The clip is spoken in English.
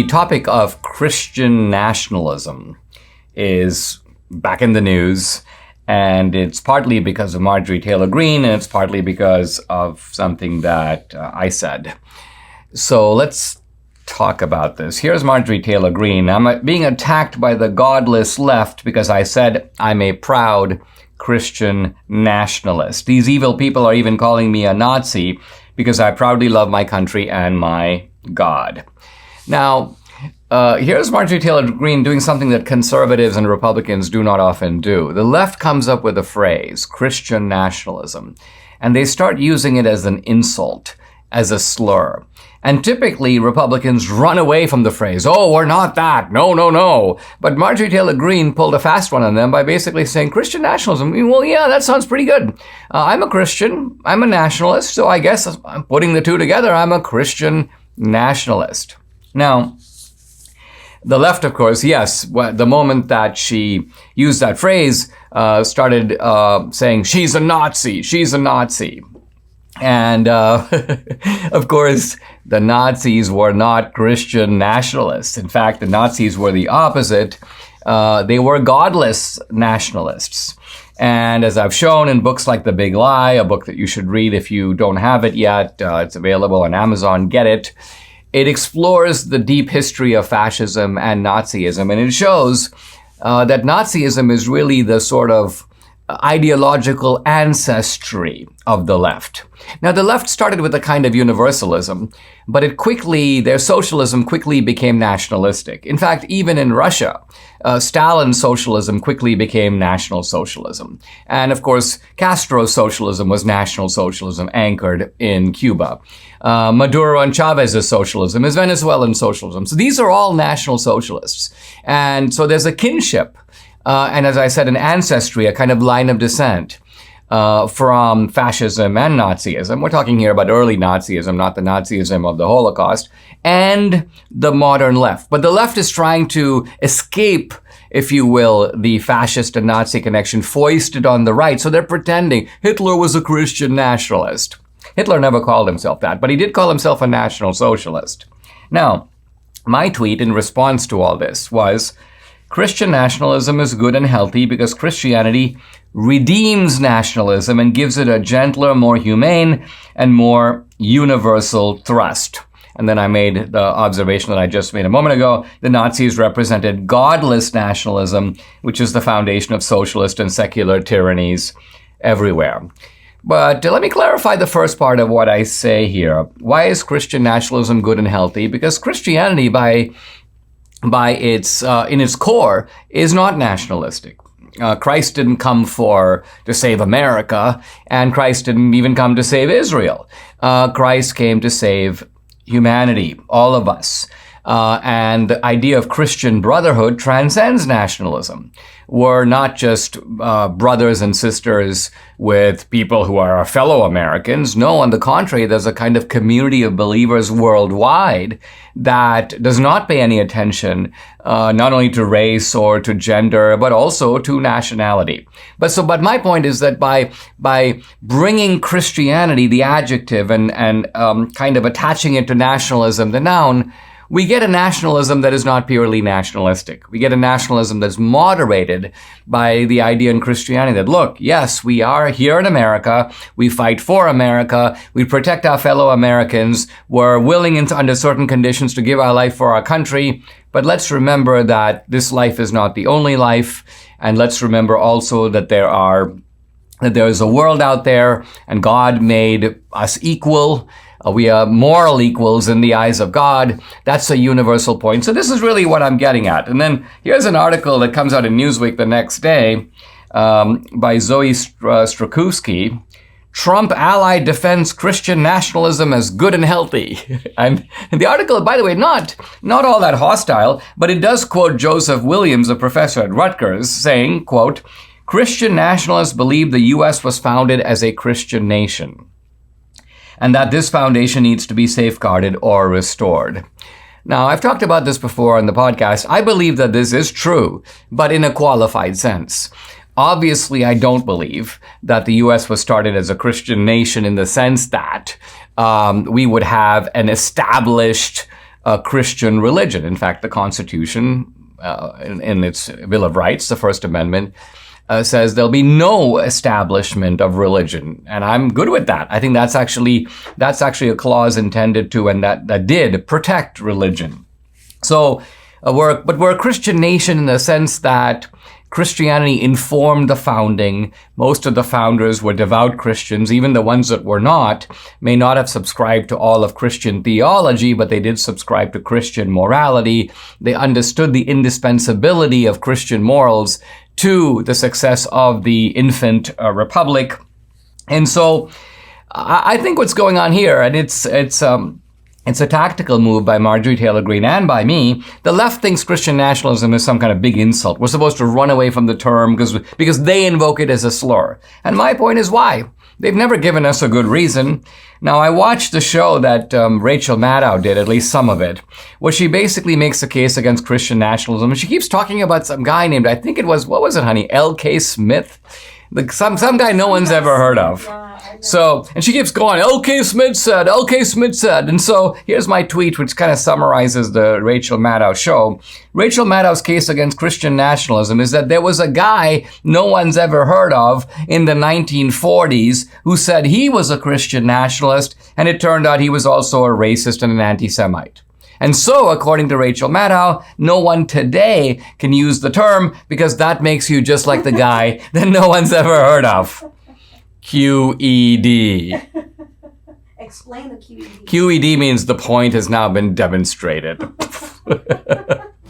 topic of Christian nationalism is back in the news, and it's partly because of Marjorie Taylor Greene, and it's partly because of something that I said. So let's talk about this. Here's Marjorie Taylor Greene. I'm being attacked by the godless left because I said I'm a proud Christian nationalist. These evil people are even calling me a Nazi because I proudly love my country and my God. Now, here's Marjorie Taylor Greene doing something that conservatives and Republicans do not often do. The left comes up with a phrase, Christian nationalism, and they start using it as an insult, as a slur. And typically, Republicans run away from the phrase, oh, we're not that, no, no, no. But Marjorie Taylor Greene pulled a fast one on them by basically saying, Christian nationalism, well, yeah, that sounds pretty good. I'm a Christian, I'm a nationalist, so I guess I'm putting the two together, I'm a Christian nationalist. Now, the left, of course, yes, the moment that she used that phrase, started saying, she's a Nazi, she's a Nazi. And, of course, the Nazis were not Christian nationalists. In fact, the Nazis were the opposite. They were godless nationalists. And as I've shown in books like The Big Lie, a book that you should read if you don't have it yet, it's available on Amazon, get it. It explores the deep history of fascism and Nazism, and it shows that Nazism is really the sort of ideological ancestry of the left. Now, the left started with a kind of universalism, but their socialism quickly became nationalistic. In fact, even in Russia, Stalin's socialism quickly became national socialism. And of course, Castro's socialism was national socialism anchored in Cuba. Maduro and Chavez's socialism is Venezuelan socialism. So these are all national socialists. And so there's a kinship. And as I said, an ancestry, a kind of line of descent from fascism and Nazism. We're talking here about early Nazism, not the Nazism of the Holocaust, and the modern left. But the left is trying to escape, if you will, the fascist and Nazi connection foisted on the right. So they're pretending Hitler was a Christian nationalist. Hitler never called himself that, but he did call himself a National Socialist. Now, my tweet in response to all this was, Christian nationalism is good and healthy because Christianity redeems nationalism and gives it a gentler, more humane, and more universal thrust. And then I made the observation that I just made a moment ago. The Nazis represented godless nationalism, which is the foundation of socialist and secular tyrannies everywhere. But let me clarify the first part of what I say here. Why is Christian nationalism good and healthy? Because Christianity, in its core, is not nationalistic. Christ didn't come to save America, and Christ didn't even come to save Israel. Christ came to save humanity, all of us. And the idea of Christian brotherhood transcends nationalism. We're not just brothers and sisters with people who are our fellow Americans. No, on the contrary, there's a kind of community of believers worldwide that does not pay any attention not only to race or to gender, but also to nationality. But my point is that by bringing Christianity, the adjective, and kind of attaching it to nationalism, the noun, we get a nationalism that is not purely nationalistic. We get a nationalism that's moderated by the idea in Christianity that, look, yes, we are here in America. We fight for America. We protect our fellow Americans. We're willing, under certain conditions, to give our life for our country. But let's remember that this life is not the only life. And let's remember also that there is a world out there, and God made us equal. We are moral equals in the eyes of God. That's a universal point. So this is really what I'm getting at. And then here's an article that comes out in Newsweek the next day by Zoe Strakowski. Trump ally defends Christian nationalism as good and healthy. And the article, by the way, not all that hostile, but it does quote Joseph Williams, a professor at Rutgers, saying, quote, Christian nationalists believe the U.S. was founded as a Christian nation, and that this foundation needs to be safeguarded or restored. Now, I've talked about this before on the podcast. I believe that this is true, but in a qualified sense. Obviously, I don't believe that the U.S. was started as a Christian nation in the sense that we would have an established Christian religion. In fact, the Constitution, in its Bill of Rights, the First Amendment, says there'll be no establishment of religion. And I'm good with that. I think that's actually a clause intended to, and that did protect religion. So we're a Christian nation in the sense that Christianity informed the founding. Most of the founders were devout Christians. Even the ones that were not may not have subscribed to all of Christian theology, but they did subscribe to Christian morality. They understood the indispensability of Christian morals to the success of the infant republic. And so I think what's going on here, and it's a tactical move by Marjorie Taylor Greene and by me. The left thinks Christian nationalism is some kind of big insult. We're supposed to run away from the term because they invoke it as a slur. And my point is why? They've never given us a good reason. Now, I watched the show that Rachel Maddow did, at least some of it, where she basically makes a case against Christian nationalism. And she keeps talking about some guy named, I think it was, what was it, honey? L.K. Smith? Some guy no one's ever heard of. So, and she keeps going, L.K. Smith said. And so here's my tweet, which kind of summarizes the Rachel Maddow show. Rachel Maddow's case against Christian nationalism is that there was a guy no one's ever heard of in the 1940s who said he was a Christian nationalist, and it turned out he was also a racist and an anti-Semite. And so, according to Rachel Maddow, no one today can use the term because that makes you just like the guy that no one's ever heard of. QED. Explain the QED. QED means the point has now been demonstrated.